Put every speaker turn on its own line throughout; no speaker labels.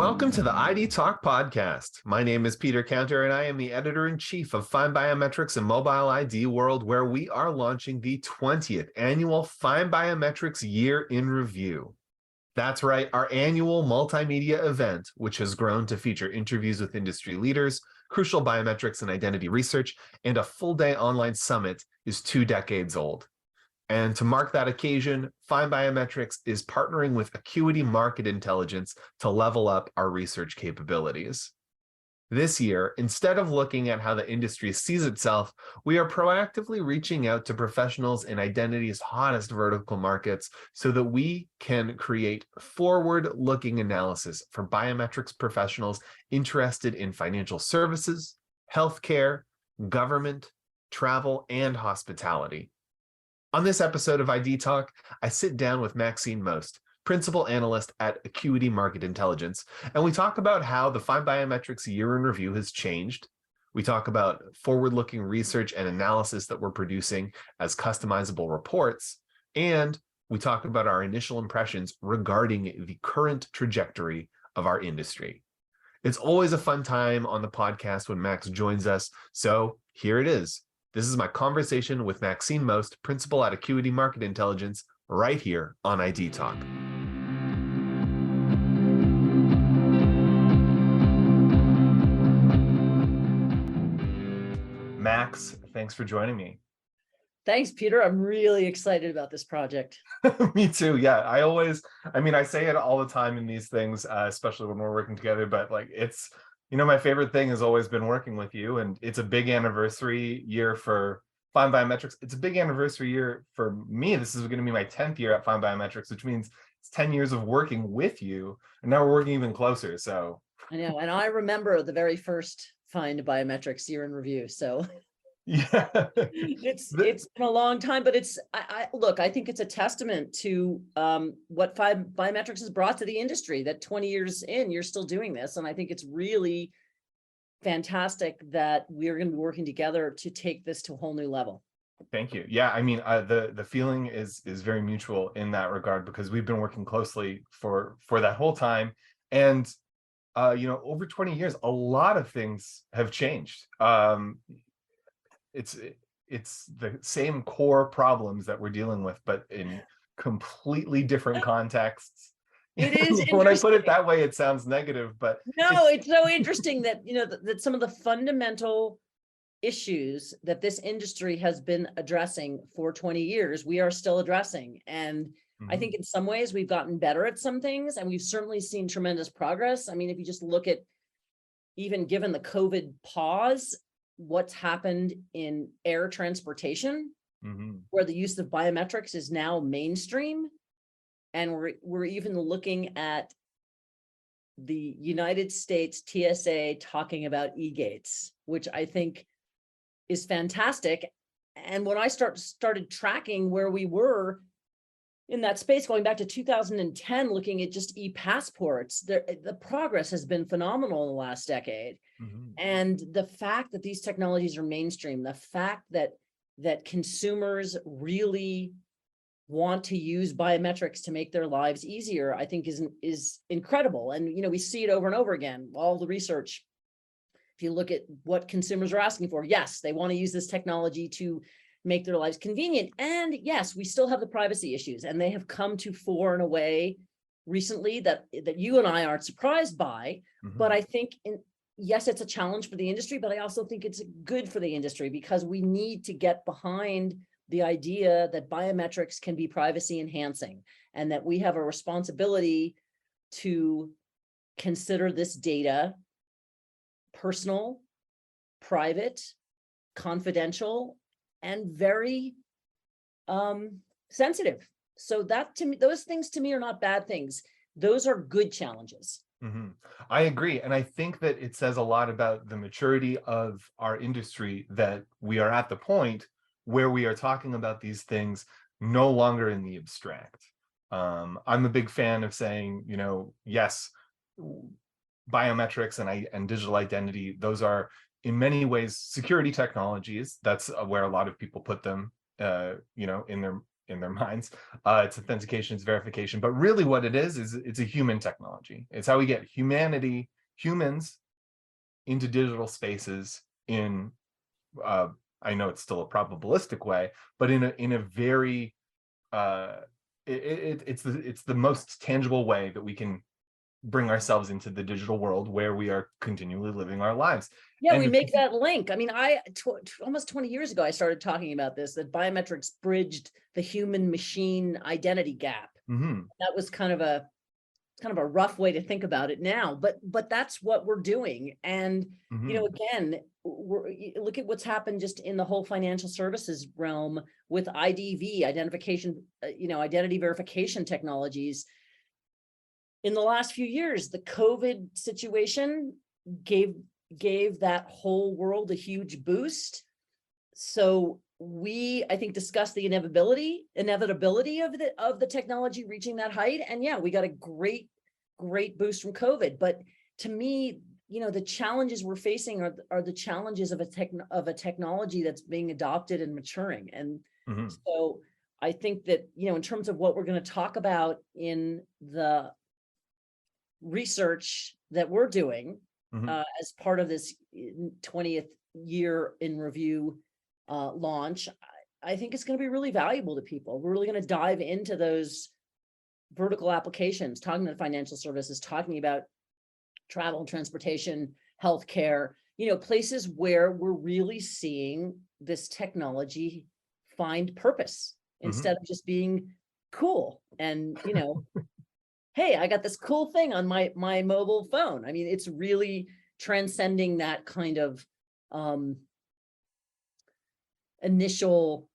Welcome to the ID Talk podcast. My name is Peter Cantor, and I am the editor-in-chief of FindBiometrics and Mobile ID World, where we are launching the 20th annual FindBiometrics Year in Review. That's right, our annual multimedia event, which has grown to feature interviews with industry leaders, crucial biometrics and identity research, and a full-day online summit, is 2 decades old. And to mark that occasion, FindBiometrics is partnering with Acuity Market Intelligence to level up our research capabilities. This year, instead of looking at how the industry sees itself, we are proactively reaching out to professionals in identity's hottest vertical markets so that we can create forward-looking analysis for biometrics professionals interested in financial services, healthcare, government, travel, and hospitality. On this episode of ID Talk, I sit down with Maxine, Principal Analyst at Acuity Market Intelligence, and we talk about how the FindBiometrics Year in Review has changed. We talk about forward-looking research and analysis that we're producing as customizable reports, and we talk about our initial impressions regarding the current trajectory of our industry. It's always a fun time on the podcast when Max joins us, so here it is. This is my conversation with Maxine, Principal at Acuity Market Intelligence, right here on ID Talk. Max, thanks for joining me.
Thanks, Peter. I'm really excited about this project.
Me too. Yeah, I say it all the time in these things, especially when we're working together, but it's, my favorite thing has always been working with you, and it's a big anniversary year for FindBiometrics. It's a big anniversary year for me. This is going to be my 10th year at FindBiometrics, which means it's 10 years of working with you, and now we're working even closer. So
I know, and I remember the very first FindBiometrics Year in Review. So
yeah,
it's been a long time, but I think it's a testament to what FindBiometrics has brought to the industry. That 20 years in, you're still doing this, and I think it's really fantastic that we're going to be working together to take this to a whole new level.
Thank you. Yeah, the feeling is very mutual in that regard, because we've been working closely for that whole time, and over 20 years, a lot of things have changed. It's the same core problems that we're dealing with, but in completely different contexts.
It is
when I put it that way, it sounds negative, but
no, it's so interesting that that some of the fundamental issues that this industry has been addressing for 20 years, we are still addressing. And I think in some ways we've gotten better at some things, and we've certainly seen tremendous progress. I mean, if you just look at, even given the COVID pause, what's happened in air transportation, where the use of biometrics is now mainstream. And we're even looking at the United States TSA talking about e-gates, which I think is fantastic. And when I started tracking where we were in that space, going back to 2010, looking at just e-passports, the progress has been phenomenal in the last decade. And the fact that these technologies are mainstream, the fact that consumers really want to use biometrics to make their lives easier, I think is incredible. And we see it over and over again. All the research, if you look at what consumers are asking for, yes, they want to use this technology to make their lives convenient. And yes, we still have the privacy issues, and they have come to fore in a way recently that you and I aren't surprised by. But I think yes, it's a challenge for the industry, but I also think it's good for the industry, because we need to get behind the idea that biometrics can be privacy enhancing, and that we have a responsibility to consider this data personal, private, confidential, and very sensitive. So that, to me, those things to me are not bad things. Those are good challenges.
I agree. And I think that it says a lot about the maturity of our industry, that we are at the point where we are talking about these things no longer in the abstract. I'm a big fan of saying, yes, biometrics and digital identity, those are in many ways security technologies. That's where a lot of people put them, in in their minds. It's authentication, it's verification, but really what it is it's a human technology. It's how we get humans into digital spaces in, I know it's still a probabilistic way, but in a very, it's the most tangible way that we can bring ourselves into the digital world where we are continually living our lives.
Yeah,
And
we make that link. I mean, almost 20 years ago, I started talking about this, that biometrics bridged the human machine identity gap. That was kind of a rough way to think about it now, but that's what we're doing. And, you know, again, look at what's happened just in the whole financial services realm with IDV, identification, identity verification technologies. In the last few years, the COVID situation gave that whole world a huge boost. So we, I think, discussed the inevitability of the technology reaching that height. And yeah, we got a great boost from COVID. But to me, you know, the challenges we're facing are the challenges of a technology that's being adopted and maturing. And so I think that, you know, in terms of what we're going to talk about in the research that we're doing as part of this 20th year in review launch, I think it's going to be really valuable to people. We're really going to dive into those vertical applications, talking about financial services, talking about travel and transportation, healthcare, you know, places where we're really seeing this technology find purpose instead of just being cool. And, you know, hey, I got this cool thing on my mobile phone. I mean, it's really transcending that kind of initial.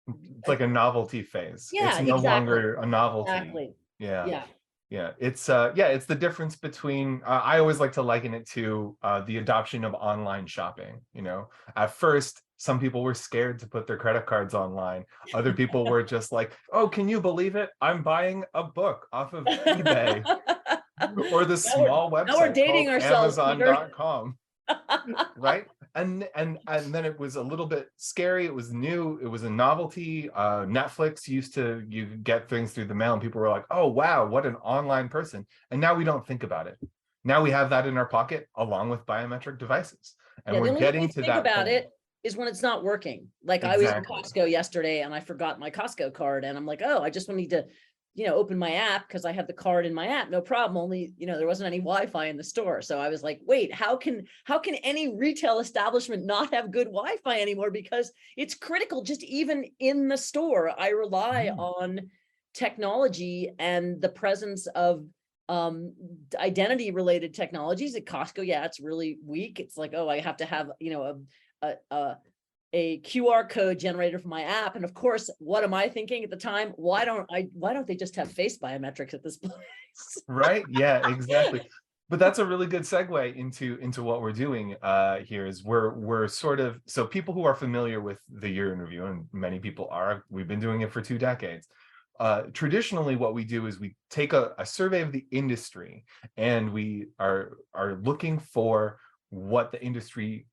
It's like a novelty phase.
Yeah,
it's no
exactly.
longer a novelty.
Exactly.
Yeah. It's the difference between, I always like to liken it to the adoption of online shopping. You know, at first, some people were scared to put their credit cards online. Other people were just like, oh, can you believe it? I'm buying a book off of eBay or the small website
now we're dating
called
ourselves,
Amazon.com. Right? And then it was a little bit scary. It was new. It was a novelty. Netflix you get things through the mail and people were like, oh, wow, what an online person. And now we don't think about it. Now we have that in our pocket along with biometric devices. And we're getting to that
about
point.
it is when it's not working. Like I was in Costco yesterday and I forgot my Costco card and I'm like, oh, I just need to, you know, open my app because I have the card in my app. No problem. Only, you know, there wasn't any Wi-Fi in the store. So I was like, wait, how can any retail establishment not have good Wi-Fi anymore? Because it's critical. Just even in the store, I rely on technology and the presence of identity related technologies. At Costco, yeah, it's really weak. It's like, oh, I have to have, you know, a QR code generator for my app. And of course, what am I thinking at the time? Why don't they just have face biometrics at this place?
Right. Yeah, exactly. But that's a really good segue into what we're doing here is we're sort of, so people who are familiar with the year in review, and many people are, we've been doing it for 2 decades. Traditionally, what we do is we take a survey of the industry and we are looking for what the industry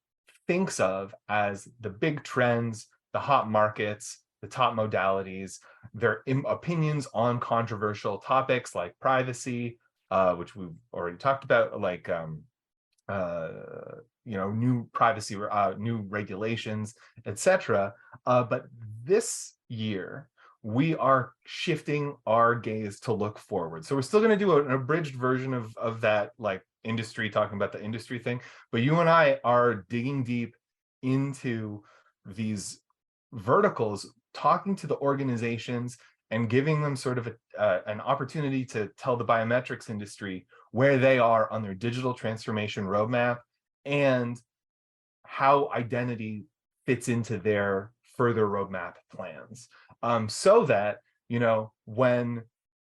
thinks of as the big trends, the hot markets, the top modalities, their opinions on controversial topics like privacy, which we've already talked about, like you know, new privacy, new regulations, etc. But this year, we are shifting our gaze to look forward. So we're still going to do an abridged version of that, like industry, talking about the industry thing, but you and I are digging deep into these verticals, talking to the organizations and giving them sort of an opportunity to tell the biometrics industry where they are on their digital transformation roadmap and how identity fits into their further roadmap plans. So that, you know, when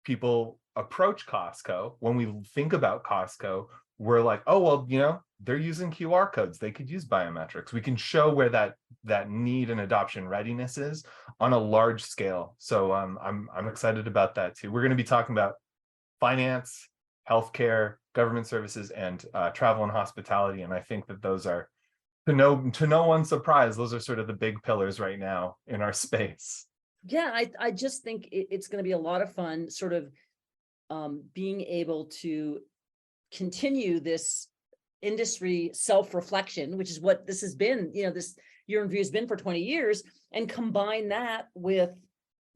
people approach Costco, when we think about Costco, we're like, oh, well, you know, they're using QR codes. They could use biometrics. We can show where that need and adoption readiness is on a large scale. So I'm excited about that too. We're going to be talking about finance, healthcare, government services, and travel and hospitality. And I think that those are, to no one's surprise, those are sort of the big pillars right now in our space.
Yeah, I just think it's going to be a lot of fun sort of being able to continue this industry self-reflection, which is what this has been, this year in review has been for 20 years, and combine that with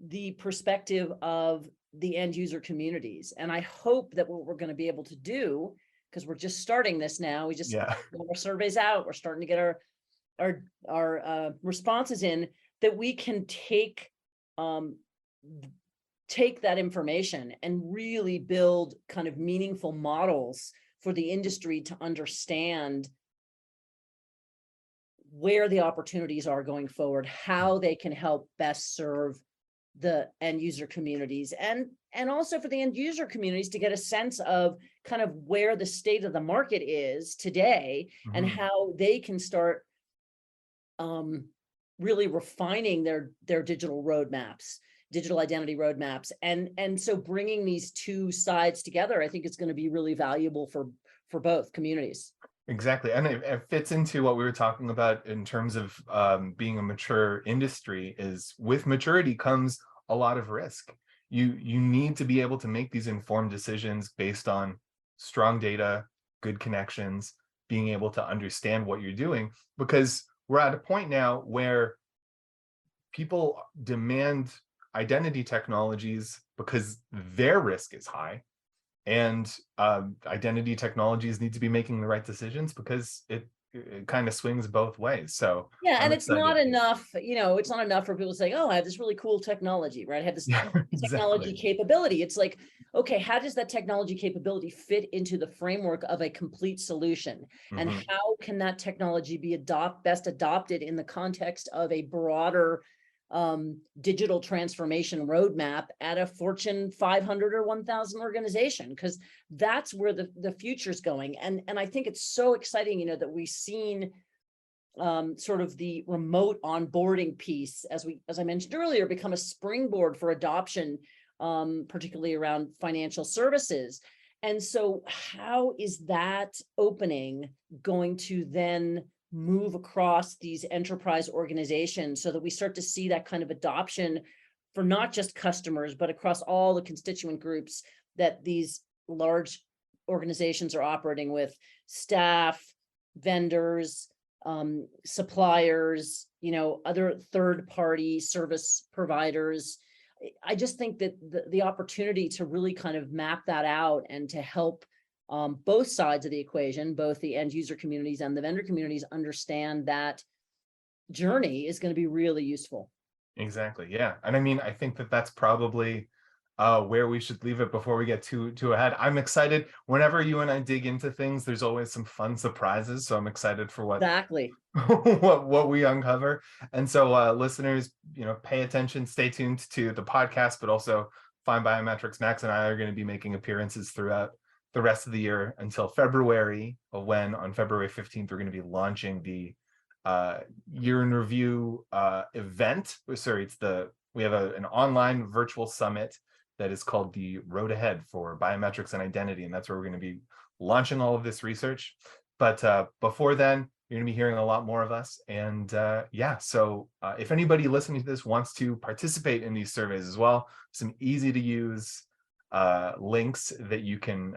the perspective of the end user communities. And I hope that what we're going to be able to do, because we're just starting this now, we just got our surveys out, we're starting to get our responses in, that we can take that information and really build kind of meaningful models for the industry to understand where the opportunities are going forward, how they can help best serve the end user communities, and also for the end user communities to get a sense of kind of where the state of the market is today, and how they can start really refining their digital roadmaps, digital identity roadmaps. And so bringing these two sides together, I think it's going to be really valuable for both communities.
Exactly. And it fits into what we were talking about in terms of being a mature industry. Is with maturity comes a lot of risk. You need to be able to make these informed decisions based on strong data, good connections, being able to understand what you're doing, because we're at a point now where people demand identity technologies because their risk is high, and identity technologies need to be making the right decisions because it kind of swings both ways. So
yeah,
I'm
and it's
excited.
not enough, it's not enough for people to say, oh, I have this really cool technology, right? I have this technology capability. It's like, okay, how does that technology capability fit into the framework of a complete solution? And how can that technology be best adopted in the context of a broader digital transformation roadmap at a Fortune 500 or 1000 organization? Because that's where the future's going. And I think it's so exciting, that we've seen sort of the remote onboarding piece, as I mentioned earlier, become a springboard for adoption, particularly around financial services. And so how is that opening going to then move across these enterprise organizations so that we start to see that kind of adoption for not just customers, but across all the constituent groups that these large organizations are operating with: staff, vendors, suppliers, other third-party service providers. I just think that the opportunity to really kind of map that out and to help both sides of the equation, both the end user communities and the vendor communities, understand that journey is going to be really useful.
Exactly. Yeah. And I mean, I think that that's probably where we should leave it before we get too ahead. I'm excited. Whenever you and I dig into things, there's always some fun surprises. So I'm excited for what what we uncover. And so listeners, pay attention, stay tuned to the podcast, but also FindBiometrics. Max and I are going to be making appearances throughout the rest of the year until February, when on February 15th, we're going to be launching the year in review event. Sorry, we have an online virtual summit that is called the Road Ahead for Biometrics and Identity, and that's where we're going to be launching all of this research. But before then, you're going to be hearing a lot more of us. And so if anybody listening to this wants to participate in these surveys as well, some easy to use links that you can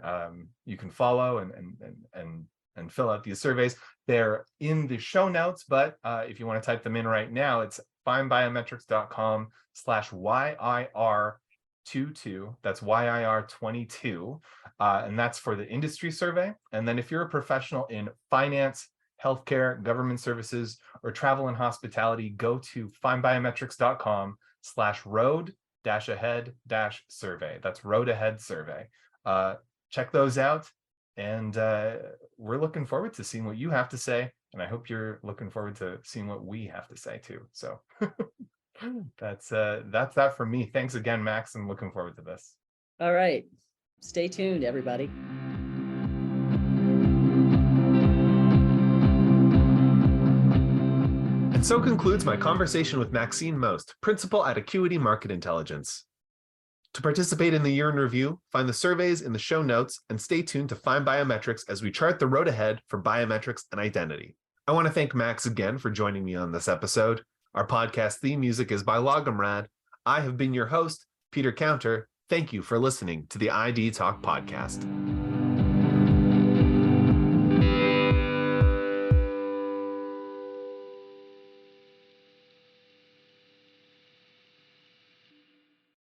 follow and fill out these surveys. They're in the show notes, but if you want to type them in right now, it's findbiometrics.com/YIR22. That's YIR22. And that's for the industry survey. And then if you're a professional in finance, healthcare, government services, or travel and hospitality, go to findbiometrics.com/road-ahead-survey. That's road ahead survey. Check those out. And we're looking forward to seeing what you have to say. And I hope you're looking forward to seeing what we have to say too. So that's that for me. Thanks again, Max. I'm looking forward to this.
All right. Stay tuned, everybody.
And so concludes my conversation with Maxine Most, principal at Acuity Market Intelligence. To participate in the year in review, find the surveys in the show notes and stay tuned to FindBiometrics as we chart the road ahead for biometrics and identity. I want to thank Max again for joining me on this episode. Our podcast theme music is by Logomrad. I have been your host, Peter Counter. Thank you for listening to the ID Talk podcast.